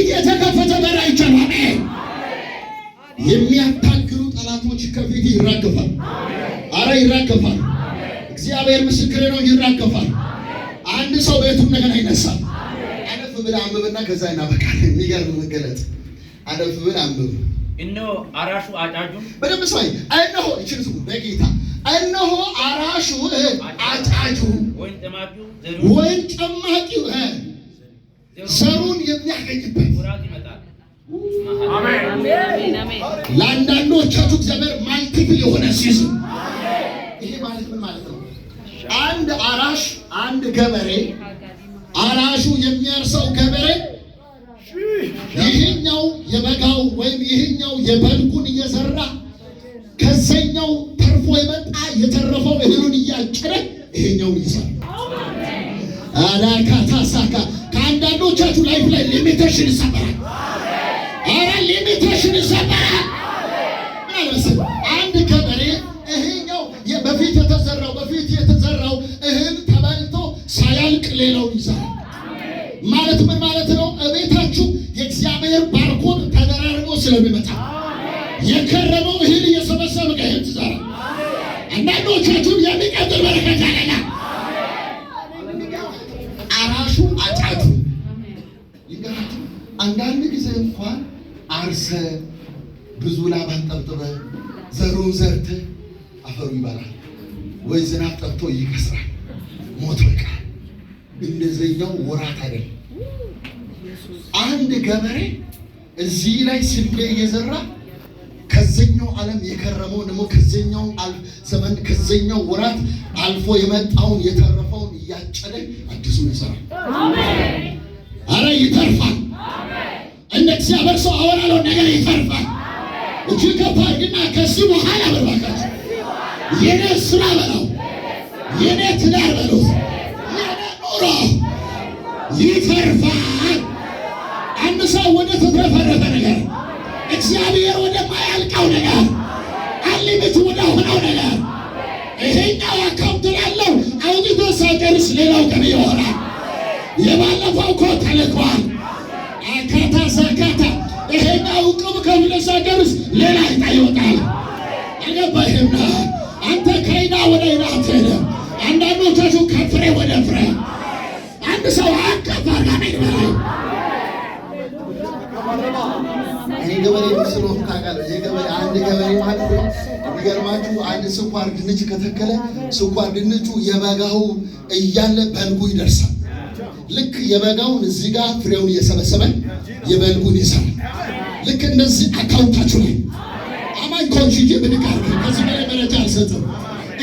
ከፊት የተከፈተ በር አይቻልም። አሜን። የሚያታግሩ ጠላቶች ከፊት ይራገፋል። አረ ይራገፋል። እግዚአብሔር ምስክሬ ነው፣ ይራገፋል። አንድ ሰው ቤቱን ነገር አይነሳም። አለፍ ብለህ አንብብና ከዛ እናበቃለን። የሚገርም መገለጥ። አለፍ ብለህ አንብብ። እነሆ አራሹ አጫጁ በደምብ ስማኝ። እነሆ ይችላል በጌታ እነሆ አራሹ አጫጁ ወይን ጨማቂው ዘሩን የሚያገኝበት ወራት ይመጣል። አሜን አሜን። ለአንዳንዶቻችሁ እግዚአብሔር ማልቲፕል የሆነ ሲዝን። ይሄ ማለት ምን ማለት ነው? አንድ አራሽ አንድ ገበሬ አራሹ የሚያርሰው ገበሬ ይሄኛው የበጋው ወይም ይሄኛው የበልጉን እየዘራ ከሰኛው ተርፎ የመጣ የተረፈው እህሉን እያጨረ ይሄኛው ይሰራል። አላካታሳካ ከአንዳንዶቻችሁ ላይፍ ላይ ሊሚቴሽን ይሰበራል። አረ ሊሚቴሽን ይሰበራል። አንድ ገበሬ ይሄኛው በፊት የተዘራው እህል ተበልቶ ሳያልቅ ሌላውን ይሰራል። ማለት ምን ማለት ነው? እቤታችሁ የእግዚአብሔር ባርኮት ተደራርቦ ስለሚመጣ የከረመው እህል እየሰበሰበ ከእህል ትዘራ። አንዳንዶቻችሁም የሚቀጥል በረከት አለና አራሹ አጫጁ ይገራችሁ። አንዳንድ ጊዜ እንኳን አርሰ ብዙ ላብ አንጠብጥበ ዘሩን ዘርተ አፈሩ ይበላል ወይ ዝናብ ጠብቶ ይከስራል፣ ሞት በቃ። እንደዚህኛው ወራት አይደለም። አንድ ገበሬ እዚህ ላይ ስንዴ እየዘራ ከዘኛው ዓለም የከረመው ደግሞ ከዘኛው ዘመን ከዘኛው ወራት አልፎ የመጣውን የተረፈውን እያጨደ አዲሱን ይሰራል። አሜን። አረ ይተርፋል። አሜን። እንደ እግዚአብሔር ሰው አወራለው ነገር ይተርፋል። እጅ ከፋርግና ከዚህ በኋላ በርባካች የኔ ስራ በለው፣ የኔ ትዳር በለው፣ የኔ ኑሮ ይተርፋል። አንድ ሰው ወደ ተትረፈረፈ ነገር እግዚአብሔር ወደ ማያልቀው ነገር አሊሚት ወደ ሆነው ነገር ይሄኛው አካውንት ላለው አውጥቶ ሳይጨርስ ሌላው ገቢ ይሆናል። የባለፈው እኮ ተልኳል። አካታ ሳካታ ይሄኛው ቅም ከብለ ሳይጨርስ ሌላ ዕጣ ይወጣል። አልገባህም? አንተ ከይና ወደ ይና አትሄድም። አንዳንዶቻችሁ ከፍሬ ወደ ፍሬ አንድ ሰው አከፋር ጋር ይበላል። እኔ ገበሬ ስለሆንኩ ካውቃለሁ። የገበሬ አንድ ገበሬ ማለት ነው። የሚገርማችሁ አንድ ስኳር ድንች ከተከለ ስኳር ድንቹ የበጋው እያለ በልጉ ይደርሳል። ልክ የበጋውን እዚህ ጋር ፍሬውን እየሰበሰበ የበልጉን ይሰራል። ልክ እንደዚህ አካውንታችሁ ላይ አማኝ ኮንሽዬ ብንቃር ከዚህ በላይ መረጃ አልሰጥም።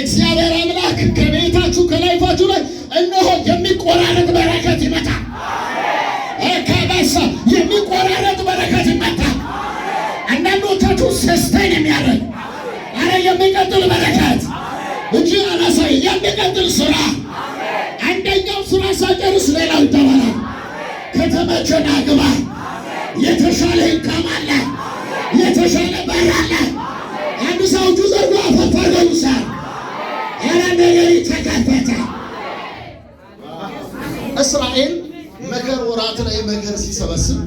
እግዚአብሔር አምላክ ከቤታችሁ ከላይፋችሁ ላይ እነሆ የሚቆራረጥ በረከት ይመጣል። የሚቆራረጥ በረከት ይመጣል። አንዳንዶቻችሁ ሰስቴን የሚያደርግ አረ የሚቀጥል በረከት እንጂ አላሳይ የሚቀጥል ስራ። አንደኛው ስራ ሳይጨርስ ሌላው ይተባላል። ከተመቸና ግባ። የተሻለ ኢንካም አለ፣ የተሻለ በር አለ። አንድ ሰው እጁ ዘርጎ አፈፋለሁ ይሳል። አረ ነገር ተከፈተ። እስራኤል መከር ወራት ላይ መከር ሲሰበስብ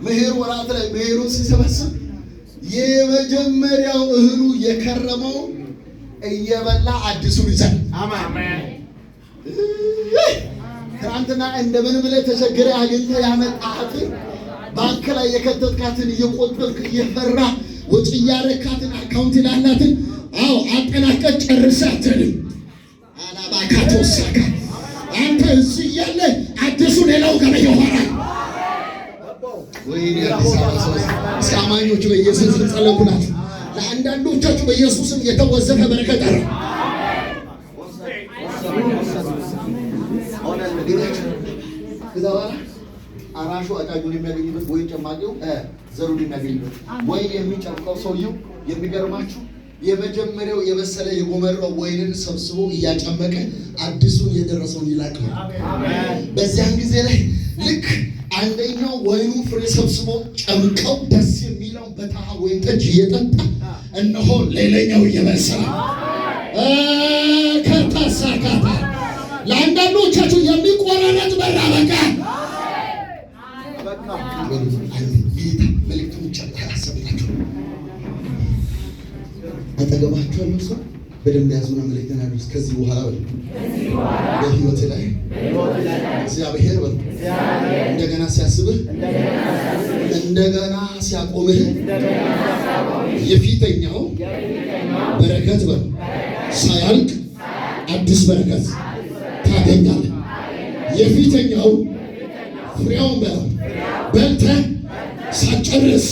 መኸር ወራት ላይ መኸሩን ሲሰበስብ የመጀመሪያው እህሉ የከረመው እየበላ አዲሱን ይዘል። አሜን። ትናንትና እንደምን ብለህ ተቸግረህ አግኝተህ ያመጣሃትን ባንክ ላይ የከተትካትን እየቆጠብክ እየፈራ ወጪ እያረካትን አካውንት ላላትን አጠናቀቅ ጨርሰህ አትልም። አላባካቶ ሳካ አንተ እዚህ እያለ አዲሱ ሌላው ገበያ ይሆናል። ወይኔ አማኞቹ በኢየሱስ ስም ጸለይኩላት። ለአንዳንዶቻችሁ በኢየሱስም የተወዘፈ በረከት አረ አራሹ አጫጁን የሚያገኝበት ወይ ጨማቂው ዘሩን የሚያገኝበት ወይ የሚጨምቀው ሰውየው። የሚገርማችሁ የመጀመሪያው የበሰለ የጎመራው ወይንን ሰብስቦ እያጨመቀ አዲሱን የደረሰውን ይላቀዋል። በዚያን ጊዜ ላይ ልክ አንደኛው ወይኑ ፍሬ ሰብስቦ ጨምቀው ደስ የሚለው በታሃ ወይን ጠጅ እየጠጣ እነሆ ሌላኛው እየበሰለ ከታሳካታ ለአንዳንዶቻችሁ የሚቆራረጥ በራ በቃ ጌታ መልእክቱን ብቻ አሰብላችሁ አጠገባችሁ ያለው ሰው በደንብ ያዙና መልእክትን አድርስ። ከዚህ በኋላ በህይወት ላይ እግዚአብሔር እንደገና ሲያስብህ እንደገና ሲያቆምህ የፊተኛው በረከት ሳያልቅ አዲስ በረከት ታገኛለህ። የፊተኛው ፍሬውን በልተህ ሳትጨርስ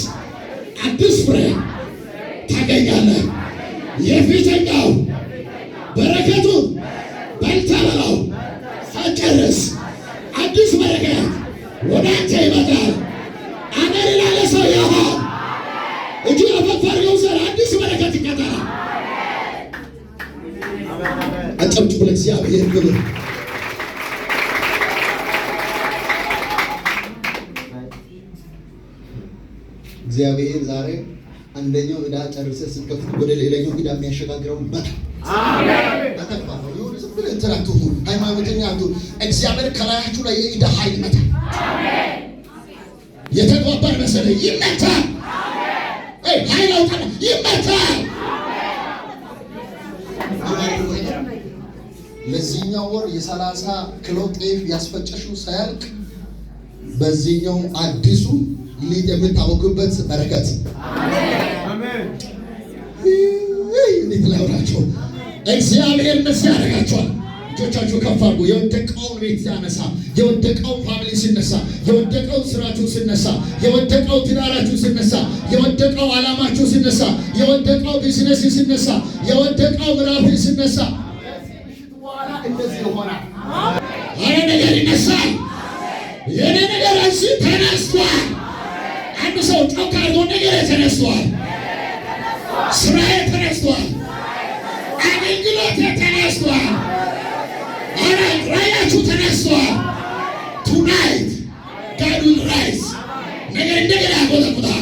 አዲስ ፍሬ ታገኛለህ። የፊተኛው በረከቱን በልተህ በላው ሳትጨርስ አዲስ በረከት ወደ አንተ ይመጣል። አሜን ይላል ሰው ይሆን እጅ አፈፈርገው ዘር አዲስ በረከት ይቀጥላል። አጨብጭቡ ለእግዚአብሔር ክብር። እግዚአብሔር ዛሬ አንደኛው ዕዳ ጨርሰህ ስትከፍት ወደ ሌላኛው ዕዳ የሚያሸጋግረው መታ አተባባው ይሁን። ዝም ብለህ እንትን አትሁን፣ ሃይማኖተኛ አትሁን። እግዚአብሔር ከላያችሁ ላይ የዕዳ ኃይል መታ። የተግባባን መሰለህ? ይመታል። ኃይል አውጣ፣ ይመታል። ለዚህኛው ወር የ30 ኪሎ ጤፍ ያስፈጨሽው ሳያልቅ በዚህኛው አዲሱ ሊጥ የምታወቁበት በረከት አሜን። እንዴት ላውራቸው? እግዚአብሔር እንደዚህ ያደርጋቸዋል። እጆቻችሁ ከፍ አድርጉ። የወደቀውን ቤት ሲያነሳ፣ የወደቀውን ፋሚሊ ሲነሳ፣ የወደቀው ስራችሁ ሲነሳ፣ የወደቀው ትዳራችሁ ሲነሳ፣ የወደቀው ዓላማችሁ ሲነሳ፣ የወደቀው ቢዝነስ ሲነሳ፣ የወደቀው ምዕራፍ ሲነሳ እንደዚህ ይሆናል። አረ ነገር ይነሳል። የኔ ነገር እዚህ ተነስቷል። አንድ ሰው ጮክ አድርጎ ነገር ተነስቷል፣ ስራዬ ተነስቷል፣ አገልግሎት ተነስቷል፣ አረ ራያችሁ ተነስቷል። ቱናይት ጋድ ዊል ራይዝ። ነገር እንደገና ያጎለቁታል።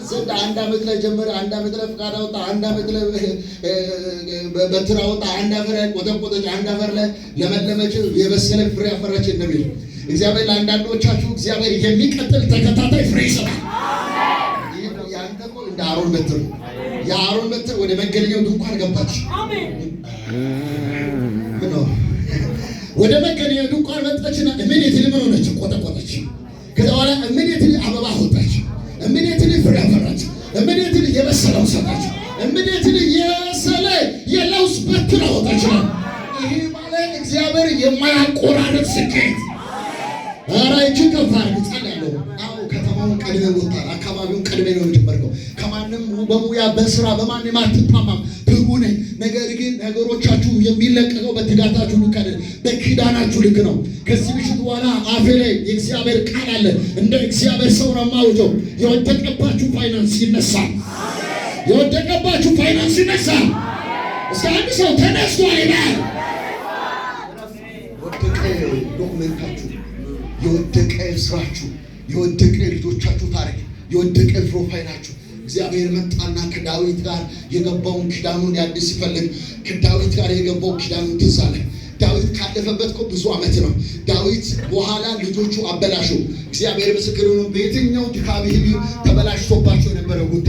ዘንድ አንድ ዓመት ላይ ጀመረ፣ አንድ ዓመት ላይ ፍቃድ አወጣ፣ አንድ ዓመት ላይ በትር አወጣ፣ አንድ አፈር ላይ ቆጠቆጠች፣ አንድ አፈር ላይ ለመለመች፣ የበሰለ ፍሬ አፈራች እንደሚል እግዚአብሔር ለአንዳንዶቻችሁ እግዚአብሔር የሚቀጥል ተከታታይ ፍሬ ይሰጣል። ያንተ እኮ እንደ አሮን በትር፣ የአሮን በትር ወደ መገለኛው ድንኳን ገባች። ወደ መገለኛው ድንኳን መጣችና ኢሚዲየትሊ ምን ሆነች? ቆጠቆጠች። ከዛ በኋላ ኢሚዲየትሊ አበባ አወጣች፣ ኢሚዲየትሊ ፍሬ አፈራች፣ ኢሚዲየትሊ የበሰለው ሰጣች፣ ኢሚዲየትሊ የበሰለ የለውዝ በትር አወጣች። ይሄ ማለት እግዚአብሔር የማያቆራረጥ ስኬት። ኧረ እጅግ ከፍ አድርግ። ጸልያለሁ። አዎ ከተማውን ቀድሜ ወጣ፣ አካባቢውን ቀድሜ ነው የጀመርከው። ከማንም በሙያ በስራ በማንም አትታማም፣ ትጉ ነህ። ነገር ግን ነገሮቻችሁ የሚለቀቀው በትጋታችሁ ልክ አይደለም፣ በኪዳናችሁ ልክ ነው። ከዚህ ምሽት በኋላ አፌ ላይ የእግዚአብሔር ቃል አለ። እንደ እግዚአብሔር ሰው ነው የማውጀው። የወደቀባችሁ ፋይናንስ ይነሳል። የወደቀባችሁ ፋይናንስ ይነሳል። እስከ አንድ ሰው ተነስቷል ይላል። ወደቀ ዶክመንታችሁ፣ የወደቀ ስራችሁ፣ የወደቀ ልጆቻችሁ ታሪክ፣ የወደቀ ፕሮፋይላችሁ እግዚአብሔር መጣና ከዳዊት ጋር የገባውን ኪዳኑን ያድስ ሲፈልግ ከዳዊት ጋር የገባው ኪዳኑን ትዝ አለ። ዳዊት ካለፈበት እኮ ብዙ ዓመት ነው። ዳዊት በኋላ ልጆቹ አበላሹ። እግዚአብሔር ምስክር ነው። በየትኛው ድካም ተበላሽቶባቸው የነበረ ጉዳይ